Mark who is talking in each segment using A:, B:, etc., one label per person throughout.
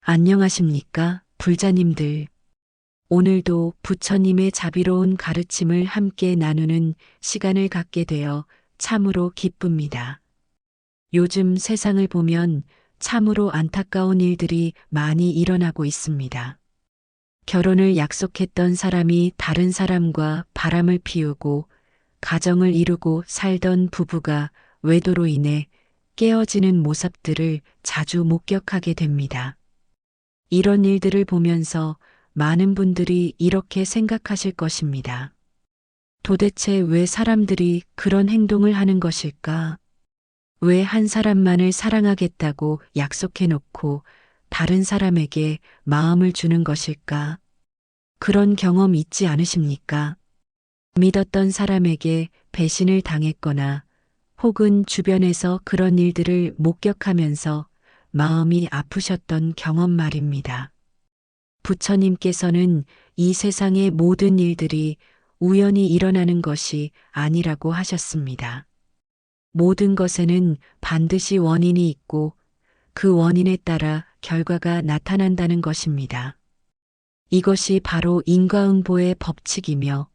A: 안녕하십니까, 불자님들. 오늘도 부처님의 자비로운 가르침을 함께 나누는 시간을 갖게 되어 참으로 기쁩니다. 요즘 세상을 보면 참으로 안타까운 일들이 많이 일어나고 있습니다. 결혼을 약속했던 사람이 다른 사람과 바람을 피우고 가정을 이루고 살던 부부가 외도로 인해 깨어지는 모습들을 자주 목격하게 됩니다. 이런 일들을 보면서 많은 분들이 이렇게 생각하실 것입니다. 도대체 왜 사람들이 그런 행동을 하는 것일까? 왜 한 사람만을 사랑하겠다고 약속해 놓고 다른 사람에게 마음을 주는 것일까? 그런 경험 있지 않으십니까? 믿었던 사람에게 배신을 당했거나 혹은 주변에서 그런 일들을 목격하면서 마음이 아프셨던 경험 말입니다. 부처님께서는 이 세상의 모든 일들이 우연히 일어나는 것이 아니라고 하셨습니다. 모든 것에는 반드시 원인이 있고 그 원인에 따라 결과가 나타난다는 것입니다. 이것이 바로 인과응보의 법칙이며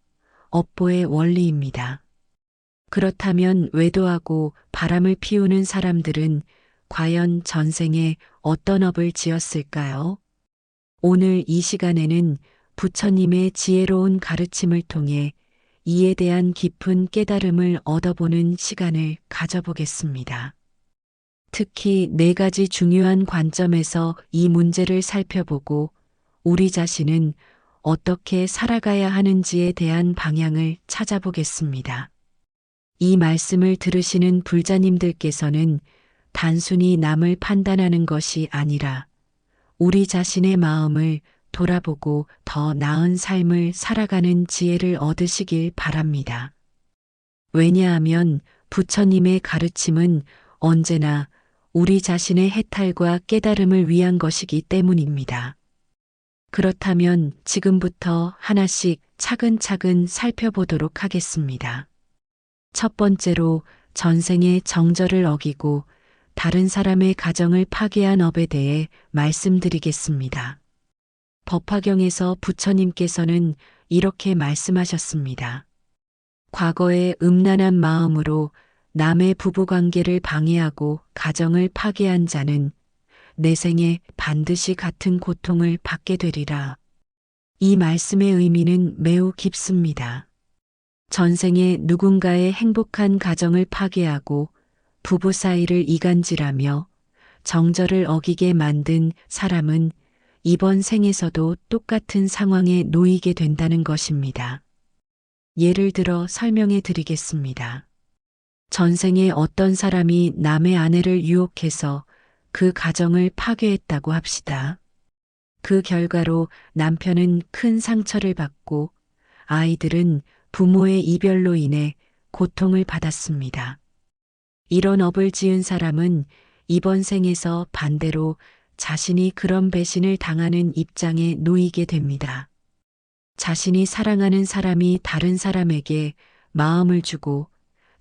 A: 업보의 원리입니다. 그렇다면 외도하고 바람을 피우는 사람들은 과연 전생에 어떤 업을 지었을까요? 오늘 이 시간에는 부처님의 지혜로운 가르침을 통해 이에 대한 깊은 깨달음을 얻어보는 시간을 가져보겠습니다. 특히 4가지 중요한 관점에서 이 문제를 살펴보고 우리 자신은 어떻게 살아가야 하는지에 대한 방향을 찾아보겠습니다. 이 말씀을 들으시는 불자님들께서는 단순히 남을 판단하는 것이 아니라 우리 자신의 마음을 돌아보고 더 나은 삶을 살아가는 지혜를 얻으시길 바랍니다. 왜냐하면 부처님의 가르침은 언제나 우리 자신의 해탈과 깨달음을 위한 것이기 때문입니다. 그렇다면 지금부터 하나씩 차근차근 살펴보도록 하겠습니다. 첫 번째로 전생의 정절을 어기고 다른 사람의 가정을 파괴한 업에 대해 말씀드리겠습니다. 법화경에서 부처님께서는 이렇게 말씀하셨습니다. 과거에 음란한 마음으로 남의 부부관계를 방해하고 가정을 파괴한 자는 내생에 반드시 같은 고통을 받게 되리라. 이 말씀의 의미는 매우 깊습니다. 전생에 누군가의 행복한 가정을 파괴하고 부부 사이를 이간질하며 정절을 어기게 만든 사람은 이번 생에서도 똑같은 상황에 놓이게 된다는 것입니다. 예를 들어 설명해 드리겠습니다. 전생에 어떤 사람이 남의 아내를 유혹해서 그 가정을 파괴했다고 합시다. 그 결과로 남편은 큰 상처를 받고 아이들은 부모의 이별로 인해 고통을 받았습니다. 이런 업을 지은 사람은 이번 생에서 반대로 자신이 그런 배신을 당하는 입장에 놓이게 됩니다. 자신이 사랑하는 사람이 다른 사람에게 마음을 주고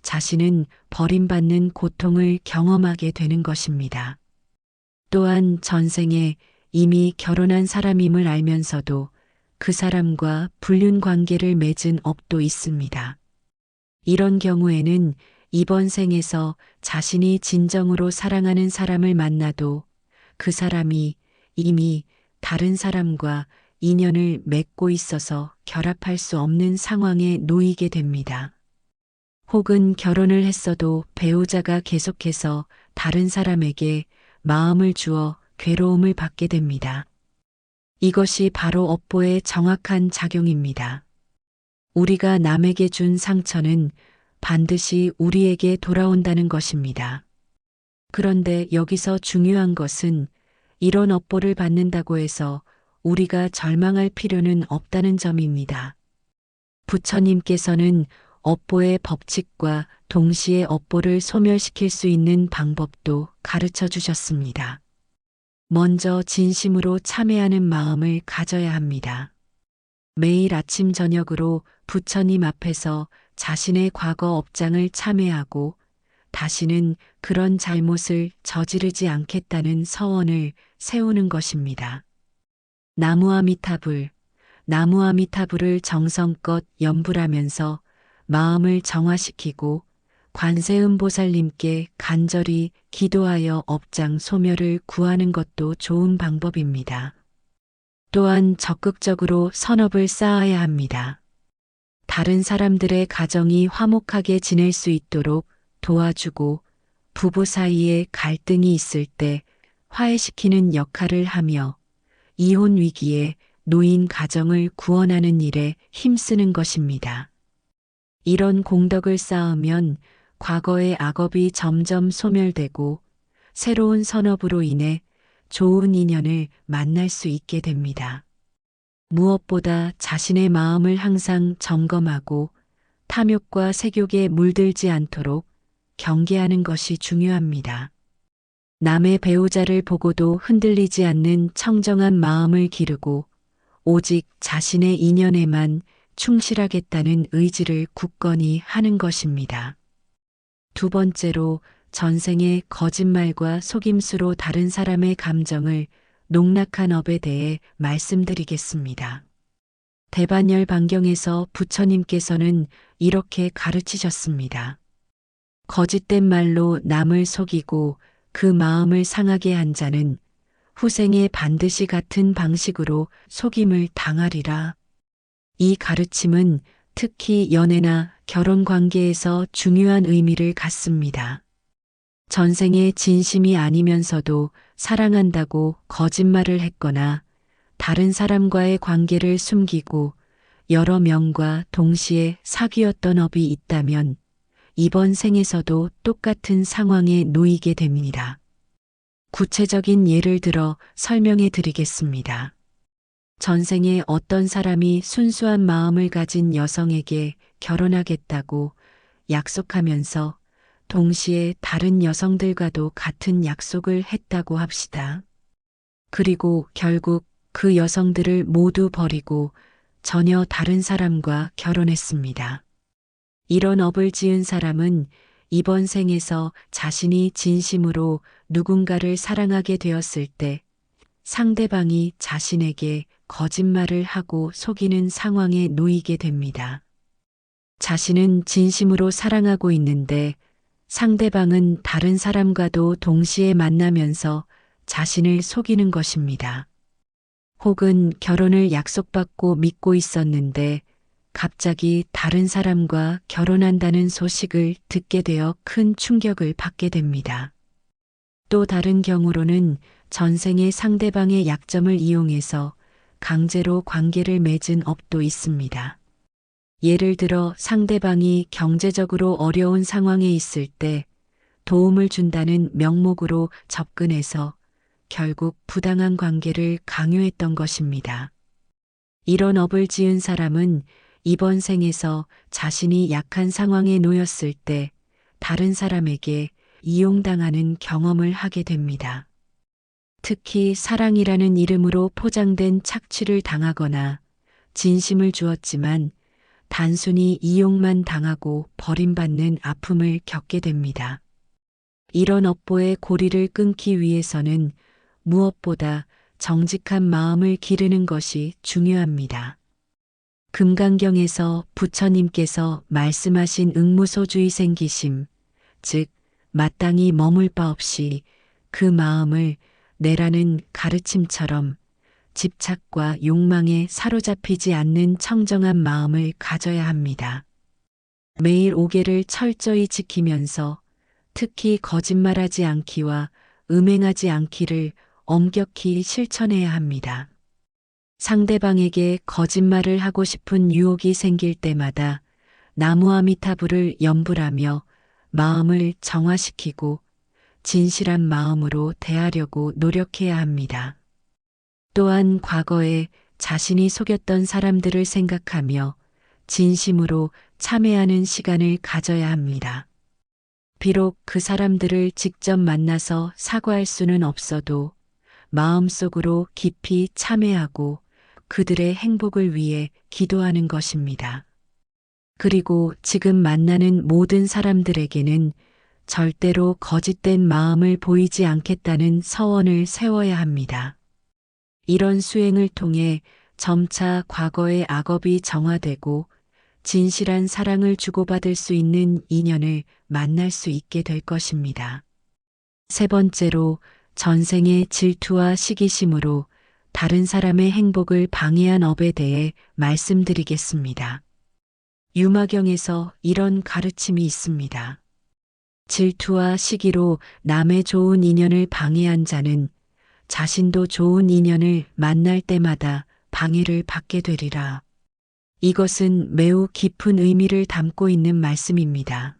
A: 자신은 버림받는 고통을 경험하게 되는 것입니다. 또한 전생에 이미 결혼한 사람임을 알면서도 그 사람과 불륜 관계를 맺은 업도 있습니다. 이런 경우에는 이번 생에서 자신이 진정으로 사랑하는 사람을 만나도 그 사람이 이미 다른 사람과 인연을 맺고 있어서 결합할 수 없는 상황에 놓이게 됩니다. 혹은 결혼을 했어도 배우자가 계속해서 다른 사람에게 마음을 주어 괴로움을 받게 됩니다. 이것이 바로 업보의 정확한 작용입니다. 우리가 남에게 준 상처는 반드시 우리에게 돌아온다는 것입니다. 그런데 여기서 중요한 것은 이런 업보를 받는다고 해서 우리가 절망할 필요는 없다는 점입니다. 부처님께서는 업보의 법칙과 동시에 업보를 소멸시킬 수 있는 방법도 가르쳐 주셨습니다. 먼저 진심으로 참회하는 마음을 가져야 합니다. 매일 아침 저녁으로 부처님 앞에서 자신의 과거 업장을 참회하고 다시는 그런 잘못을 저지르지 않겠다는 서원을 세우는 것입니다. 나무아미타불, 나무아미타불을 정성껏 염불하면서 마음을 정화시키고 관세음보살님께 간절히 기도하여 업장 소멸을 구하는 것도 좋은 방법입니다. 또한 적극적으로 선업을 쌓아야 합니다. 다른 사람들의 가정이 화목하게 지낼 수 있도록 도와주고 부부 사이에 갈등이 있을 때 화해시키는 역할을 하며 이혼 위기에 놓인 가정을 구원하는 일에 힘쓰는 것입니다. 이런 공덕을 쌓으면 과거의 악업이 점점 소멸되고 새로운 선업으로 인해 좋은 인연을 만날 수 있게 됩니다. 무엇보다 자신의 마음을 항상 점검하고 탐욕과 색욕에 물들지 않도록 경계하는 것이 중요합니다. 남의 배우자를 보고도 흔들리지 않는 청정한 마음을 기르고 오직 자신의 인연에만 충실하겠다는 의지를 굳건히 하는 것입니다. 두 번째로 전생의 거짓말과 속임수로 다른 사람의 감정을 농락한 업에 대해 말씀드리겠습니다. 대반열 반경에서 부처님께서는 이렇게 가르치셨습니다. 거짓된 말로 남을 속이고 그 마음을 상하게 한 자는 후생에 반드시 같은 방식으로 속임을 당하리라. 이 가르침은 특히 연애나 결혼 관계에서 중요한 의미를 갖습니다. 전생에 진심이 아니면서도 사랑한다고 거짓말을 했거나 다른 사람과의 관계를 숨기고 여러 명과 동시에 사귀었던 업이 있다면 이번 생에서도 똑같은 상황에 놓이게 됩니다. 구체적인 예를 들어 설명해 드리겠습니다. 전생에 어떤 사람이 순수한 마음을 가진 여성에게 결혼하겠다고 약속하면서 동시에 다른 여성들과도 같은 약속을 했다고 합시다. 그리고 결국 그 여성들을 모두 버리고 전혀 다른 사람과 결혼했습니다. 이런 업을 지은 사람은 이번 생에서 자신이 진심으로 누군가를 사랑하게 되었을 때 상대방이 자신에게 거짓말을 하고 속이는 상황에 놓이게 됩니다. 자신은 진심으로 사랑하고 있는데 상대방은 다른 사람과도 동시에 만나면서 자신을 속이는 것입니다. 혹은 결혼을 약속받고 믿고 있었는데 갑자기 다른 사람과 결혼한다는 소식을 듣게 되어 큰 충격을 받게 됩니다. 또 다른 경우로는 전생의 상대방의 약점을 이용해서 강제로 관계를 맺은 업도 있습니다. 예를 들어 상대방이 경제적으로 어려운 상황에 있을 때 도움을 준다는 명목으로 접근해서 결국 부당한 관계를 강요했던 것입니다. 이런 업을 지은 사람은 이번 생에서 자신이 약한 상황에 놓였을 때 다른 사람에게 이용당하는 경험을 하게 됩니다. 특히 사랑이라는 이름으로 포장된 착취를 당하거나 진심을 주었지만 단순히 이용만 당하고 버림받는 아픔을 겪게 됩니다. 이런 업보의 고리를 끊기 위해서는 무엇보다 정직한 마음을 기르는 것이 중요합니다. 금강경에서 부처님께서 말씀하신 응무소주의 생기심, 즉 마땅히 머물 바 없이 그 마음을 내라는 가르침처럼 집착과 욕망에 사로잡히지 않는 청정한 마음을 가져야 합니다. 매일 5계를 철저히 지키면서 특히 거짓말하지 않기와 음행하지 않기를 엄격히 실천해야 합니다. 상대방에게 거짓말을 하고 싶은 유혹이 생길 때마다 나무아미타불을 염불하며 마음을 정화시키고 진실한 마음으로 대하려고 노력해야 합니다. 또한 과거에 자신이 속였던 사람들을 생각하며 진심으로 참회하는 시간을 가져야 합니다. 비록 그 사람들을 직접 만나서 사과할 수는 없어도 마음속으로 깊이 참회하고 그들의 행복을 위해 기도하는 것입니다. 그리고 지금 만나는 모든 사람들에게는 절대로 거짓된 마음을 보이지 않겠다는 서원을 세워야 합니다. 이런 수행을 통해 점차 과거의 악업이 정화되고 진실한 사랑을 주고받을 수 있는 인연을 만날 수 있게 될 것입니다. 세 번째로 전생의 질투와 시기심으로 다른 사람의 행복을 방해한 업에 대해 말씀드리겠습니다. 유마경에서 이런 가르침이 있습니다. 질투와 시기로 남의 좋은 인연을 방해한 자는 자신도 좋은 인연을 만날 때마다 방해를 받게 되리라. 이것은 매우 깊은 의미를 담고 있는 말씀입니다.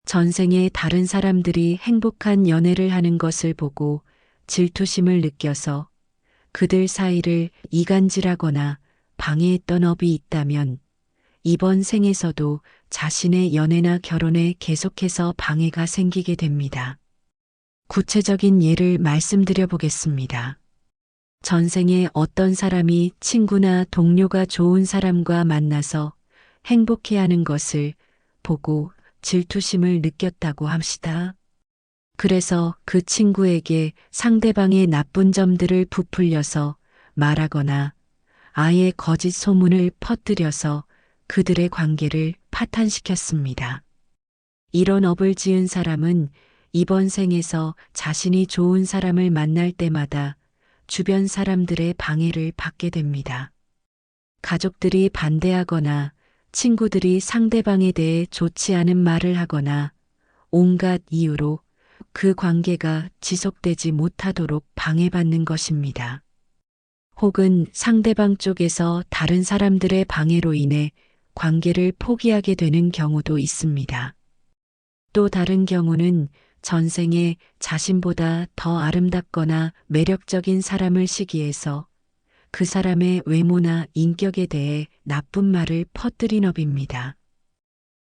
A: 전생에 다른 사람들이 행복한 연애를 하는 것을 보고 질투심을 느껴서 그들 사이를 이간질하거나 방해했던 업이 있다면 이번 생에서도 자신의 연애나 결혼에 계속해서 방해가 생기게 됩니다. 구체적인 예를 말씀드려 보겠습니다. 전생에 어떤 사람이 친구나 동료가 좋은 사람과 만나서 행복해하는 것을 보고 질투심을 느꼈다고 합시다. 그래서 그 친구에게 상대방의 나쁜 점들을 부풀려서 말하거나 아예 거짓 소문을 퍼뜨려서 그들의 관계를 파탄시켰습니다. 이런 업을 지은 사람은 이번 생에서 자신이 좋은 사람을 만날 때마다 주변 사람들의 방해를 받게 됩니다. 가족들이 반대하거나 친구들이 상대방에 대해 좋지 않은 말을 하거나 온갖 이유로 그 관계가 지속되지 못하도록 방해받는 것입니다. 혹은 상대방 쪽에서 다른 사람들의 방해로 인해 관계를 포기하게 되는 경우도 있습니다. 또 다른 경우는 전생에 자신보다 더 아름답거나 매력적인 사람을 시기해서 그 사람의 외모나 인격에 대해 나쁜 말을 퍼뜨린 업입니다.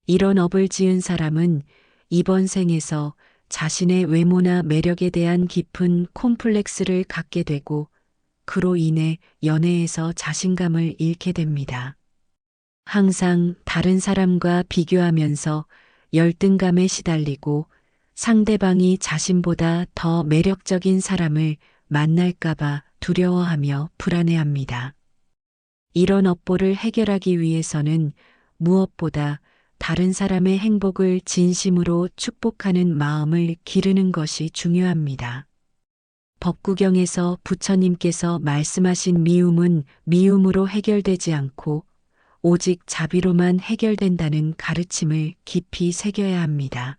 A: 이런 업을 지은 사람은 이번 생에서 자신의 외모나 매력에 대한 깊은 콤플렉스를 갖게 되고 그로 인해 연애에서 자신감을 잃게 됩니다. 항상 다른 사람과 비교하면서 열등감에 시달리고 상대방이 자신보다 더 매력적인 사람을 만날까봐 두려워하며 불안해합니다. 이런 업보를 해결하기 위해서는 무엇보다 다른 사람의 행복을 진심으로 축복하는 마음을 기르는 것이 중요합니다. 법구경에서 부처님께서 말씀하신 미움은 미움으로 해결되지 않고 오직 자비로만 해결된다는 가르침을 깊이 새겨야 합니다.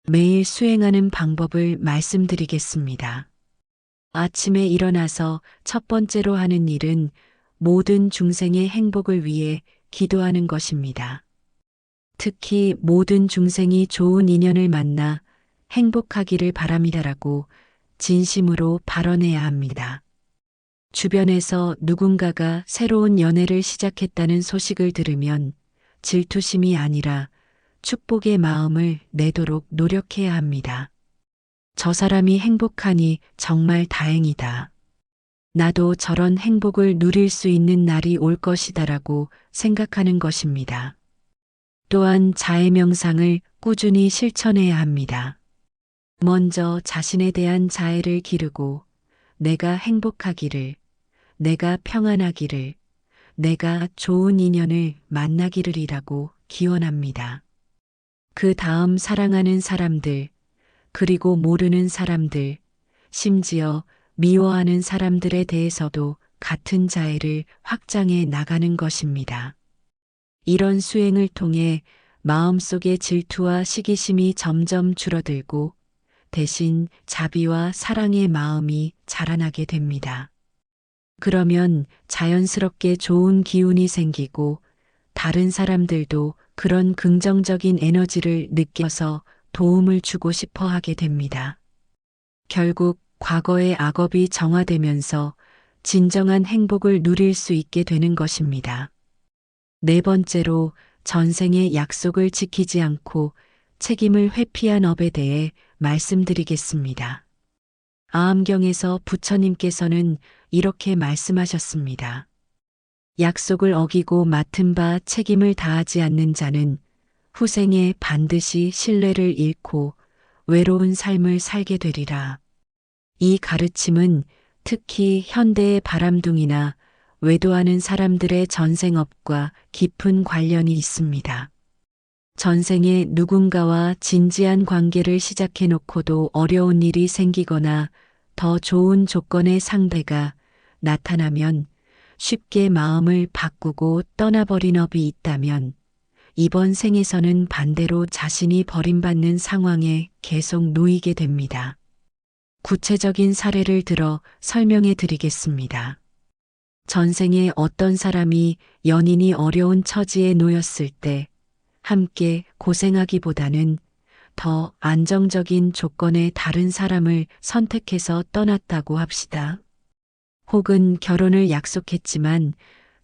A: 매일 수행하는 방법을 말씀드리겠습니다. 아침에 일어나서 첫 번째로 하는 일은 모든 중생의 행복을 위해 기도하는 것입니다. 특히 모든 중생이 좋은 인연을 만나 행복하기를 바랍니다라고 진심으로 발언해야 합니다. 주변에서 누군가가 새로운 연애를 시작했다는 소식을 들으면 질투심이 아니라 축복의 마음을 내도록 노력해야 합니다. 저 사람이 행복하니 정말 다행이다. 나도 저런 행복을 누릴 수 있는 날이 올 것이다라고 생각하는 것입니다. 또한 자해 명상을 꾸준히 실천해야 합니다. 먼저 자신에 대한 자애를 기르고 내가 행복하기를, 내가 평안하기를, 내가 좋은 인연을 만나기를이라고 기원합니다. 그 다음 사랑하는 사람들, 그리고 모르는 사람들, 심지어 미워하는 사람들에 대해서도 같은 자애를 확장해 나가는 것입니다. 이런 수행을 통해 마음속의 질투와 시기심이 점점 줄어들고 대신 자비와 사랑의 마음이 자라나게 됩니다. 그러면 자연스럽게 좋은 기운이 생기고 다른 사람들도 그런 긍정적인 에너지를 느껴서 도움을 주고 싶어 하게 됩니다. 결국 과거의 악업이 정화되면서 진정한 행복을 누릴 수 있게 되는 것입니다. 네 번째로 전생의 약속을 지키지 않고 책임을 회피한 업에 대해 말씀드리겠습니다. 아함경에서 부처님께서는 이렇게 말씀하셨습니다. 약속을 어기고 맡은 바 책임을 다하지 않는 자는 후생에 반드시 신뢰를 잃고 외로운 삶을 살게 되리라. 이 가르침은 특히 현대의 바람둥이나 외도하는 사람들의 전생업과 깊은 관련이 있습니다. 전생에 누군가와 진지한 관계를 시작해 놓고도 어려운 일이 생기거나 더 좋은 조건의 상대가 나타나면 쉽게 마음을 바꾸고 떠나버린 업이 있다면 이번 생에서는 반대로 자신이 버림받는 상황에 계속 놓이게 됩니다. 구체적인 사례를 들어 설명해 드리겠습니다. 전생에 어떤 사람이 연인이 어려운 처지에 놓였을 때 함께 고생하기보다는 더 안정적인 조건의 다른 사람을 선택해서 떠났다고 합시다. 혹은 결혼을 약속했지만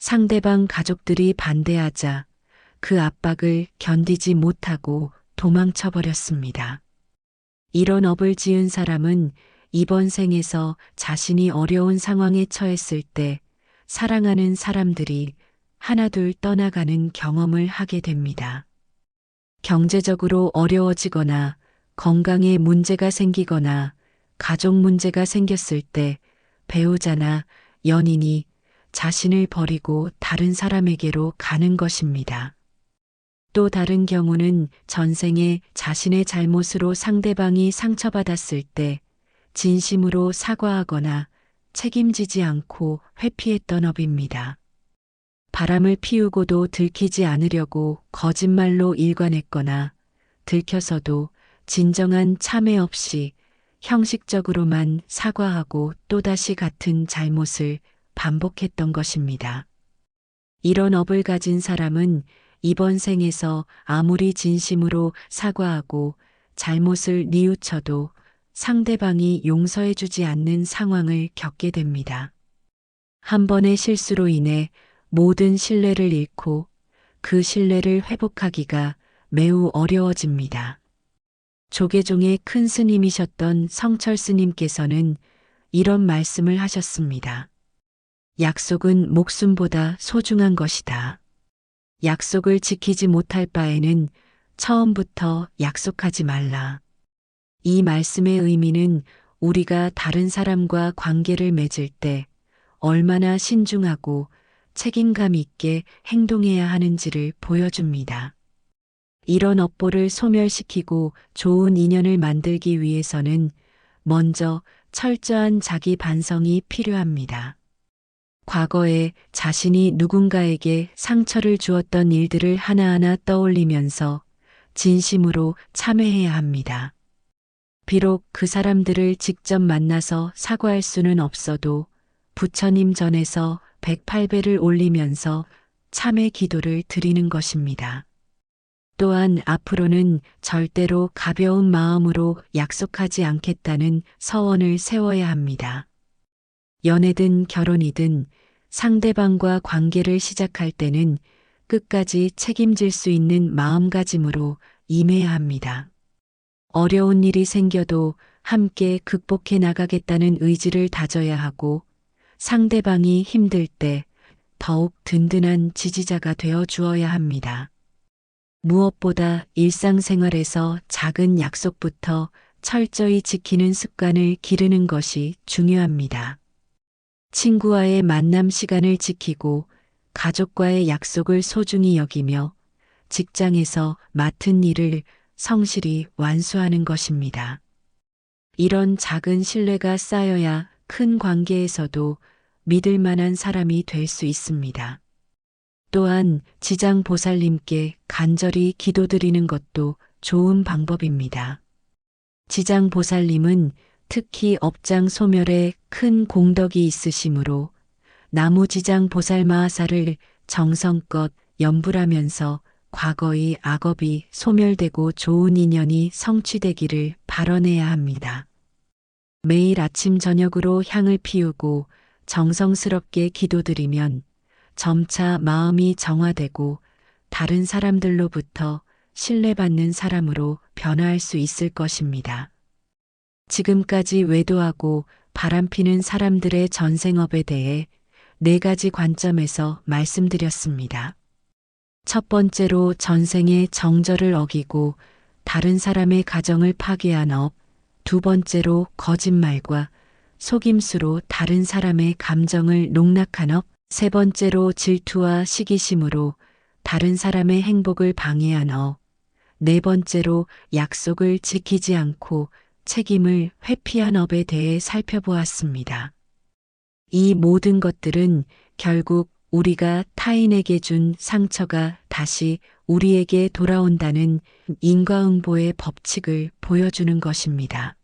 A: 상대방 가족들이 반대하자 그 압박을 견디지 못하고 도망쳐 버렸습니다. 이런 업을 지은 사람은 이번 생에서 자신이 어려운 상황에 처했을 때 사랑하는 사람들이 하나둘 떠나가는 경험을 하게 됩니다. 경제적으로 어려워지거나 건강에 문제가 생기거나 가족 문제가 생겼을 때 배우자나 연인이 자신을 버리고 다른 사람에게로 가는 것입니다. 또 다른 경우는 전생에 자신의 잘못으로 상대방이 상처받았을 때 진심으로 사과하거나 책임지지 않고 회피했던 업입니다. 바람을 피우고도 들키지 않으려고 거짓말로 일관했거나 들켜서도 진정한 참회 없이 형식적으로만 사과하고 또다시 같은 잘못을 반복했던 것입니다. 이런 업을 가진 사람은 이번 생에서 아무리 진심으로 사과하고 잘못을 뉘우쳐도 상대방이 용서해주지 않는 상황을 겪게 됩니다. 한 번의 실수로 인해 모든 신뢰를 잃고 그 신뢰를 회복하기가 매우 어려워집니다. 조계종의 큰 스님이셨던 성철 스님께서는 이런 말씀을 하셨습니다. 약속은 목숨보다 소중한 것이다. 약속을 지키지 못할 바에는 처음부터 약속하지 말라. 이 말씀의 의미는 우리가 다른 사람과 관계를 맺을 때 얼마나 신중하고 책임감 있게 행동해야 하는지를 보여줍니다. 이런 업보를 소멸시키고 좋은 인연을 만들기 위해서는 먼저 철저한 자기 반성이 필요합니다. 과거에 자신이 누군가에게 상처를 주었던 일들을 하나하나 떠올리면서 진심으로 참회해야 합니다. 비록 그 사람들을 직접 만나서 사과할 수는 없어도 부처님 전에서 108배를 올리면서 참회 기도를 드리는 것입니다. 또한 앞으로는 절대로 가벼운 마음으로 약속하지 않겠다는 서원을 세워야 합니다. 연애든 결혼이든 상대방과 관계를 시작할 때는 끝까지 책임질 수 있는 마음가짐으로 임해야 합니다. 어려운 일이 생겨도 함께 극복해 나가겠다는 의지를 다져야 하고 상대방이 힘들 때 더욱 든든한 지지자가 되어 주어야 합니다. 무엇보다 일상생활에서 작은 약속부터 철저히 지키는 습관을 기르는 것이 중요합니다. 친구와의 만남 시간을 지키고 가족과의 약속을 소중히 여기며 직장에서 맡은 일을 성실히 완수하는 것입니다. 이런 작은 신뢰가 쌓여야 큰 관계에서도 믿을 만한 사람이 될 수 있습니다. 또한 지장보살님께 간절히 기도드리는 것도 좋은 방법입니다. 지장보살님은 특히 업장 소멸에 큰 공덕이 있으시므로 나무지장보살마하사를 정성껏 염불하면서 과거의 악업이 소멸되고 좋은 인연이 성취되기를 발언해야 합니다. 매일 아침 저녁으로 향을 피우고 정성스럽게 기도드리면 점차 마음이 정화되고 다른 사람들로부터 신뢰받는 사람으로 변화할 수 있을 것입니다. 지금까지 외도하고 바람피는 사람들의 전생업에 대해 4가지 관점에서 말씀드렸습니다. 첫 번째로 전생의 정절을 어기고 다른 사람의 가정을 파괴한 업, 두 번째로 거짓말과 속임수로 다른 사람의 감정을 농락한 업, 세 번째로 질투와 시기심으로 다른 사람의 행복을 방해한 업, 네 번째로 약속을 지키지 않고 책임을 회피한 업에 대해 살펴보았습니다. 이 모든 것들은 결국 우리가 타인에게 준 상처가 다시 우리에게 돌아온다는 인과응보의 법칙을 보여주는 것입니다.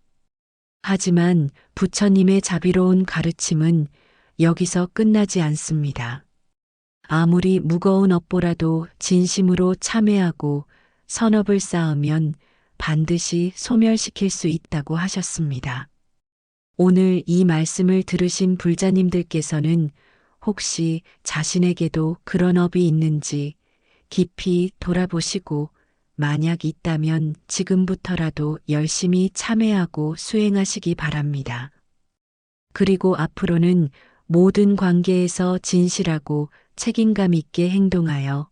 A: 하지만 부처님의 자비로운 가르침은 여기서 끝나지 않습니다. 아무리 무거운 업보라도 진심으로 참회하고 선업을 쌓으면 반드시 소멸시킬 수 있다고 하셨습니다. 오늘 이 말씀을 들으신 불자님들께서는 혹시 자신에게도 그런 업이 있는지 깊이 돌아보시고 만약 있다면 지금부터라도 열심히 참회하고 수행하시기 바랍니다. 그리고 앞으로는 모든 관계에서 진실하고 책임감 있게 행동하여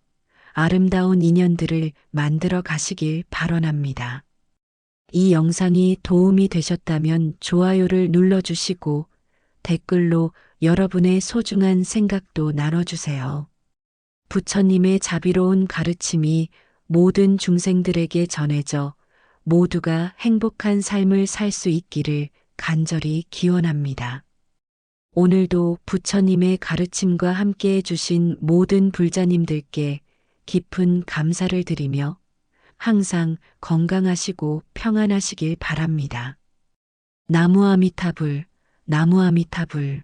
A: 아름다운 인연들을 만들어 가시길 발언합니다. 이 영상이 도움이 되셨다면 좋아요를 눌러주시고 댓글로 여러분의 소중한 생각도 나눠주세요. 부처님의 자비로운 가르침이 모든 중생들에게 전해져 모두가 행복한 삶을 살 수 있기를 간절히 기원합니다. 오늘도 부처님의 가르침과 함께 해주신 모든 불자님들께 깊은 감사를 드리며 항상 건강하시고 평안하시길 바랍니다. 나무 아미타불, 나무 아미타불.